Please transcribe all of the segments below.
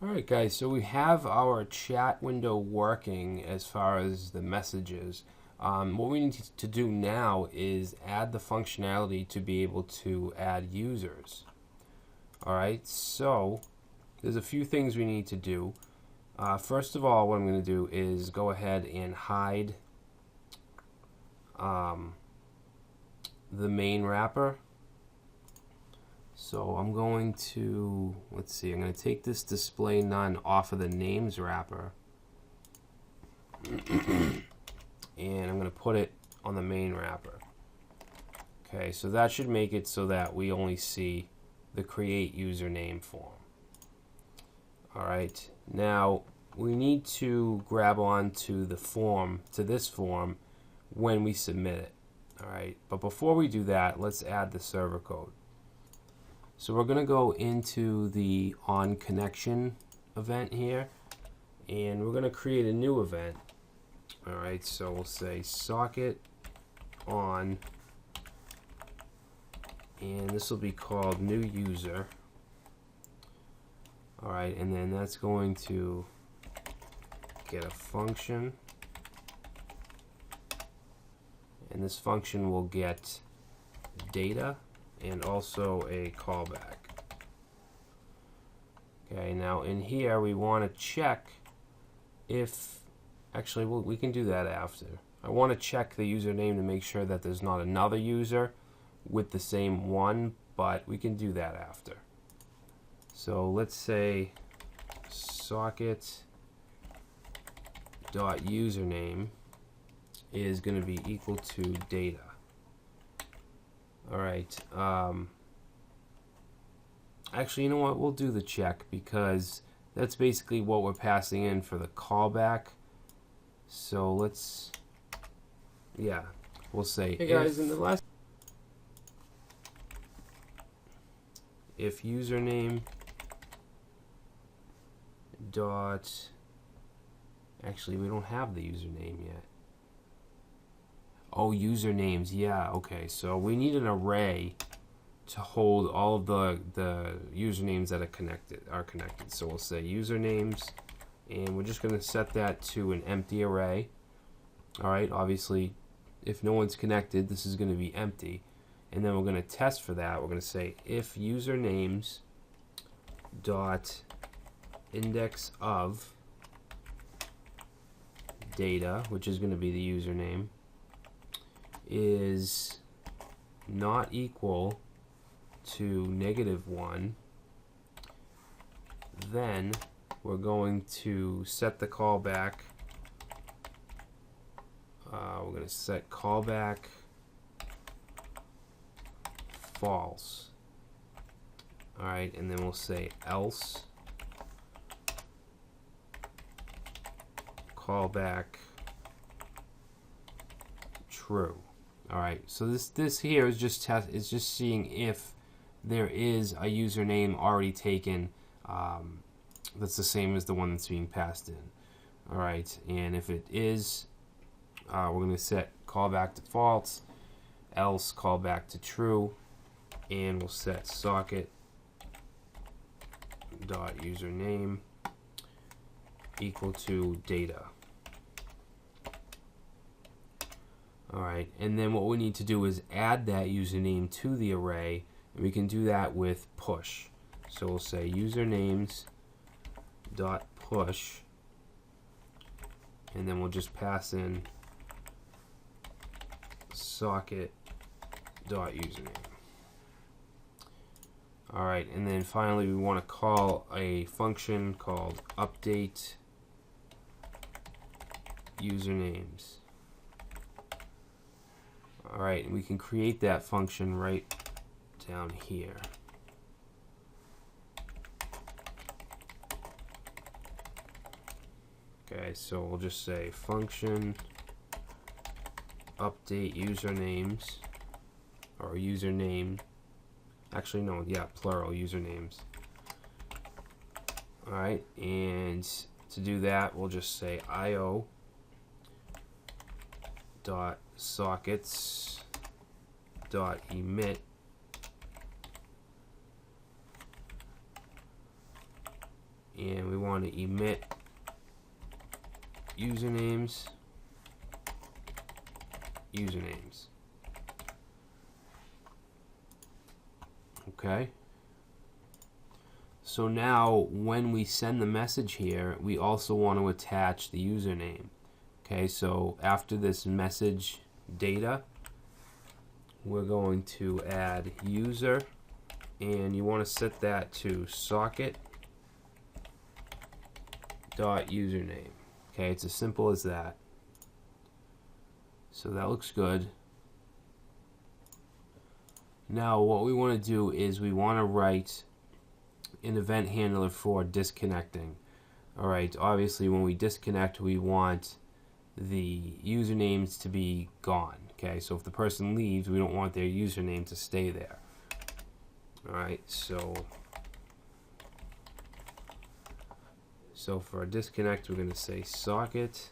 Alright guys, so we have our chat window working as far as the messages. What we need to do now is add the functionality to be able to add users. Alright, so there's a few things we need to do. First of all, what I'm going to do is go ahead and hide the main wrapper. So I'm going to, let's see, I'm going to take this display none off of the names wrapper and I'm going to put it on the main wrapper. Okay, so that should make it so that we only see the create username form. Alright, now we need to grab onto the form, to this form, when we submit it. Alright, but before we do that, let's add the server code. So we're going to go into the on connection event here, and we're going to create a new event. Alright, so we'll say socket on, and this will be called new user. Alright, and then that's going to get a function, and this function will get data and also a callback. Okay, now in here we want to check if, actually we can do that after. I want to check the username to make sure that there's not another user with the same one, but we can do that after. So let's say socket dot username is going to be equal to data. Alright, actually, you know what, we'll do the check because that's basically what we're passing in for the callback. So let's, yeah, we'll say hey guys, in the last if username dot, actually we don't have the username yet. Oh, usernames, yeah, okay, so we need an array to hold all of the usernames that are connected. So we'll say usernames, and we're just going to set that to an empty array. Alright, obviously, if no one's connected, this is going to be empty. And then we're going to test for that. We're going to say if usernames dot index of data, which is going to be the username, is not equal to -1, then we're going to set the callback. We're going to set callback false. Alright, and then we'll say else callback true. Alright, so this here is just seeing if there is a username already taken that's the same as the one that's being passed in. Alright, and if it is, we're going to set callback to false, else callback to true, and we'll set socket dot username equal to data. Alright, and then what we need to do is add that username to the array, and we can do that with push. So we'll say usernames dot push, and then we'll just pass in socket dot username. Alright, and then finally we want to call a function called update usernames. Alright, and we can create that function right down here. Okay, so we'll just say function update usernames, or username, actually no, yeah, plural usernames. Alright, and to do that we'll just say IO dot sockets dot emit and we want to emit usernames. Okay. So now when we send the message here, we also want to attach the username. Okay, so after this message data, we're going to add user, and you want to set that to socket.username. Okay, it's as simple as that. So that looks good. Now what we want to do is we want to write an event handler for disconnecting. Alright, obviously when we disconnect we want the usernames to be gone. Okay, so if the person leaves, we don't want their username to stay there. Alright, so for a disconnect we're going to say socket.on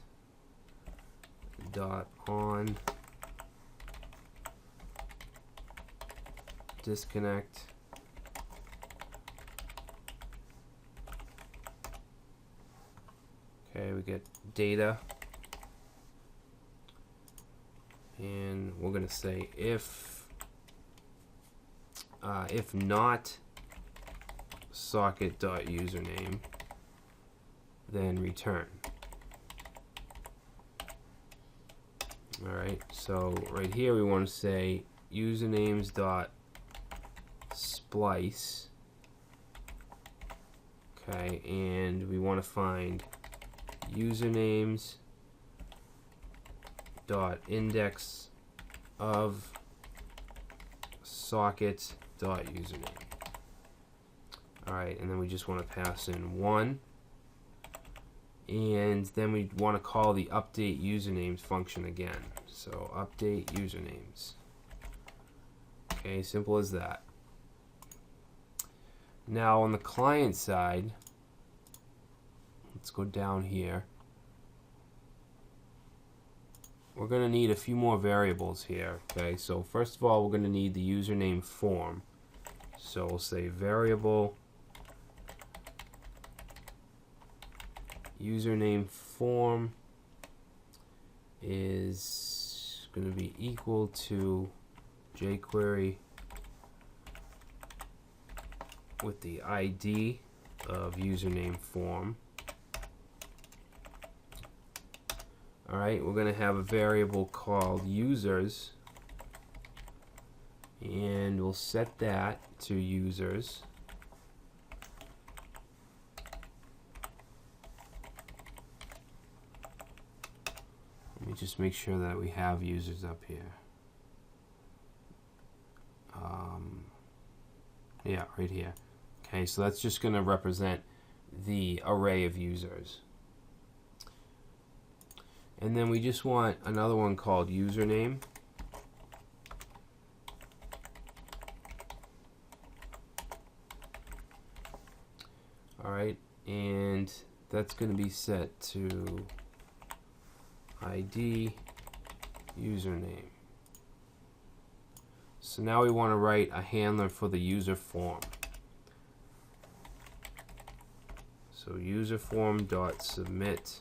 disconnect. Okay, we get data, and we're going to say if not socket.username, then return. Alright, so right here we want to say usernames.splice. Okay, and we want to find usernames dot index of socket dot username. Alright, and then we just want to pass in 1, and then we want to call the update usernames function again. So update usernames. Okay, simple as that. Now on the client side, let's go down here. We're going to need a few more variables here. Okay, so first of all, we're going to need the username form. So we'll say variable username form is going to be equal to jQuery with the ID of username form. Alright, we're going to have a variable called users, and we'll set that to users. Let me just make sure that we have users up here. Yeah, right here. Okay, so that's just going to represent the array of users. And then we just want another one called username. Alright, and that's going to be set to ID username. So now we want to write a handler for the user form. So user form dot submit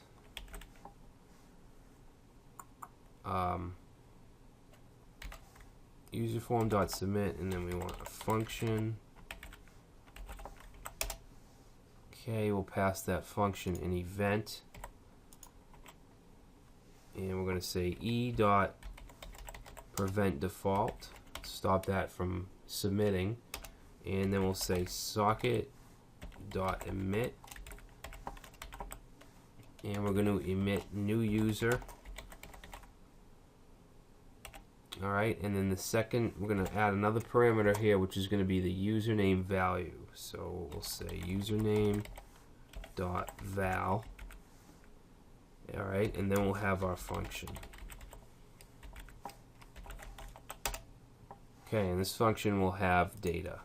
user form dot submit, and then we want a function. Okay, we'll pass that function an event, and we're going to say e dot prevent default, stop that from submitting, and then we'll say socket dot emit, and we're going to emit new user. Alright, and then the second, we're going to add another parameter here, which is going to be the username value. So we'll say username dot val. Alright, and then we'll have our function. Okay, and this function will have data.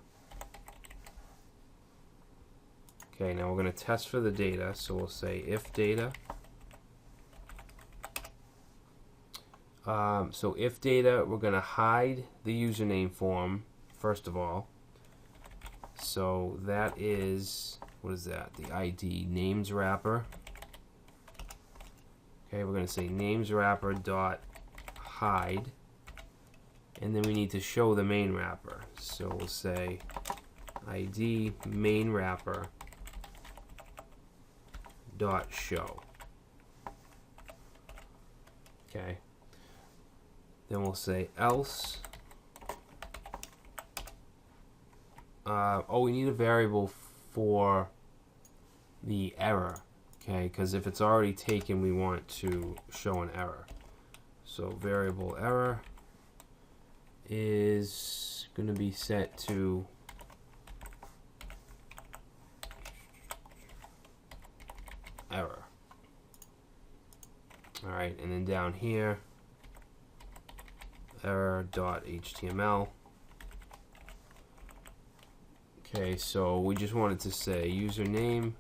Okay, now we're going to test for the data, so we'll say if data. So if data, we're going to hide the username form first of all. So that is what is that? The ID names wrapper. Okay, we're going to say names wrapper dot hide, and then we need to show the main wrapper. So we'll say ID main wrapper dot show. Okay. Then we'll say else. We need a variable for the error. Okay, because if it's already taken, we want to show an error. So variable error is going to be set to error. Alright, and then down here, error.html. Okay, so we just wanted to say username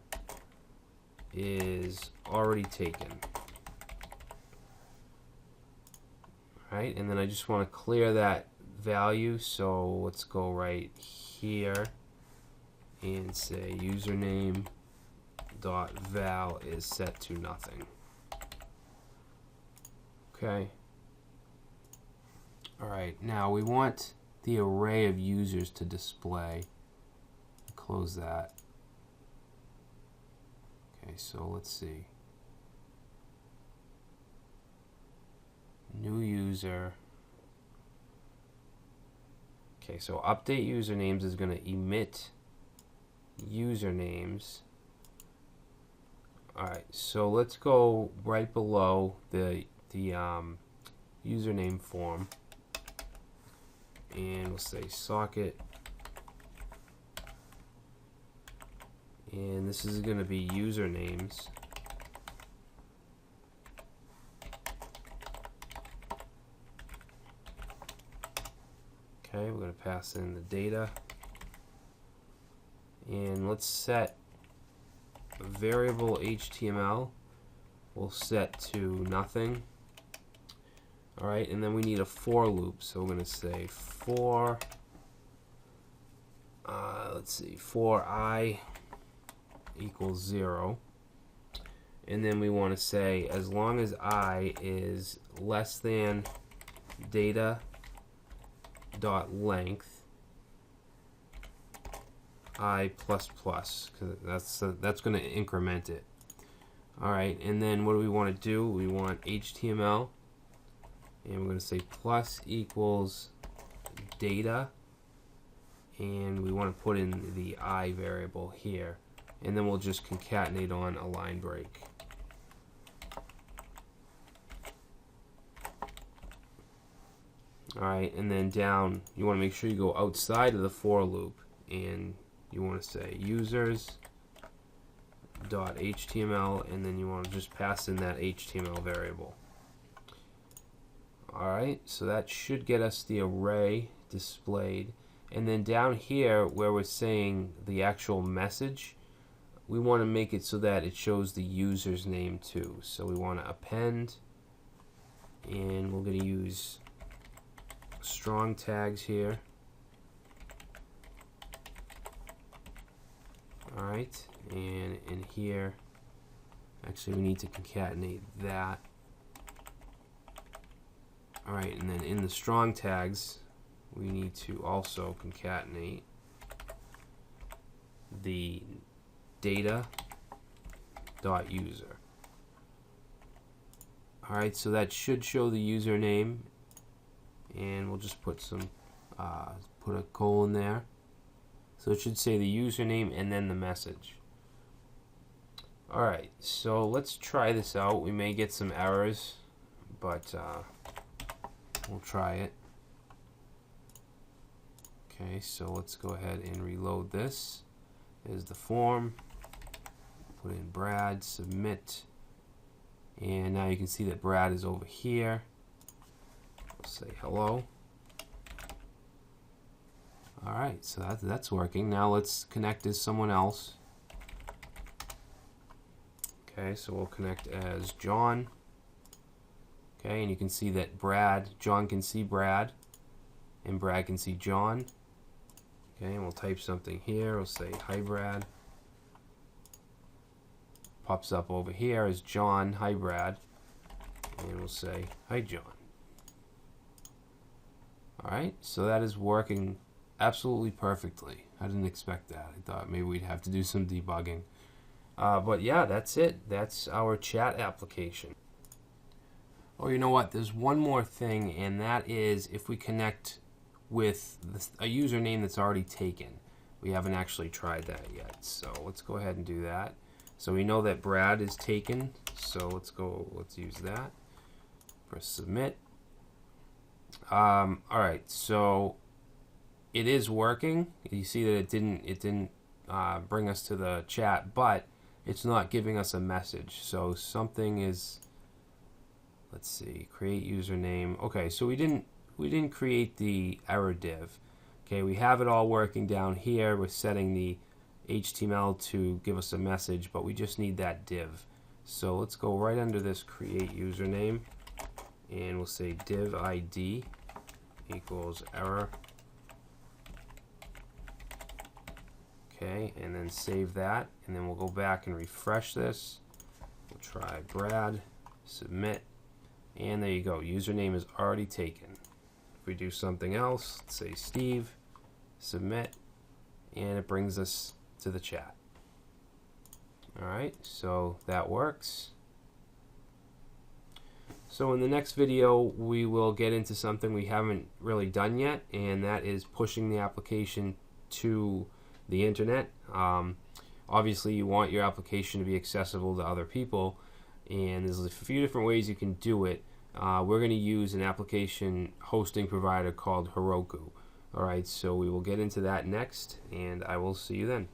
is already taken. Alright, and then I just want to clear that value, so let's go right here and say username dot val is set to nothing. Okay. Alright, now we want the array of users to display. Close that. Okay, so let's see. New user. Okay, so update usernames is going to emit usernames. Alright, so let's go right below the username form, and we'll say socket, and this is going to be usernames. Okay, we're going to pass in the data, and let's set variable HTML. We'll set to nothing. Alright, and then we need a for loop, so we're going to say for, let's see, for I equals 0, and then we want to say as long as I is less than data dot length I plus plus, because that's going to increment it. Alright, and then what do we want to do? We want HTML, and we're going to say plus equals data, and we want to put in the I variable here, and then we'll just concatenate on a line break. Alright, and then down, you want to make sure you go outside of the for loop, and you want to say users dot HTML, and then you want to just pass in that HTML variable. Alright, so that should get us the array displayed, and then down here where we're saying the actual message, we want to make it so that it shows the user's name too. So we want to append, and we're going to use strong tags here. Alright, and in here, actually we need to concatenate that. Alright, and then in the strong tags, we need to also concatenate the data dot user. Alright, so that should show the username, and we'll just put some put a colon there, so it should say the username and then the message. Alright, so let's try this out. We may get some errors, but we'll try it. Okay, so let's go ahead and reload this. There's the form. Put in Brad, submit, and now you can see that Brad is over here. We'll say hello. Alright, so that's working. Now let's connect as someone else. Okay, so we'll connect as John. Okay, and you can see that John can see Brad, and Brad can see John. Okay, and we'll type something here. We'll say, hi Brad. pops up over here is John. Hi, Brad. And we'll say, hi, John. Alright, so that is working absolutely perfectly. I didn't expect that. I thought maybe we'd have to do some debugging. But yeah, that's it. That's our chat application. Oh, you know what? There's one more thing, and that is if we connect with a username that's already taken. We haven't actually tried that yet. So let's go ahead and do that. So we know that Brad is taken. So let's use that. Press submit. Alright, so it is working. You see that it didn't bring us to the chat, but it's not giving us a message. So something is, let's see, create username. Okay, so we didn't create the error div. Okay, we have it all working down here. We're setting the HTML to give us a message, but we just need that div. So let's go right under this create username, and we'll say div ID equals error. Okay, and then save that, and then we'll go back and refresh this. We'll try Brad, submit, and there you go. Username is already taken. If we do something else, let's say Steve, submit, and it brings us to the chat. Alright, so that works. So in the next video, we will get into something we haven't really done yet, and that is pushing the application to the internet. Obviously, you want your application to be accessible to other people, and there's a few different ways you can do it. We're going to use an application hosting provider called Heroku. Alright, so we will get into that next, and I will see you then.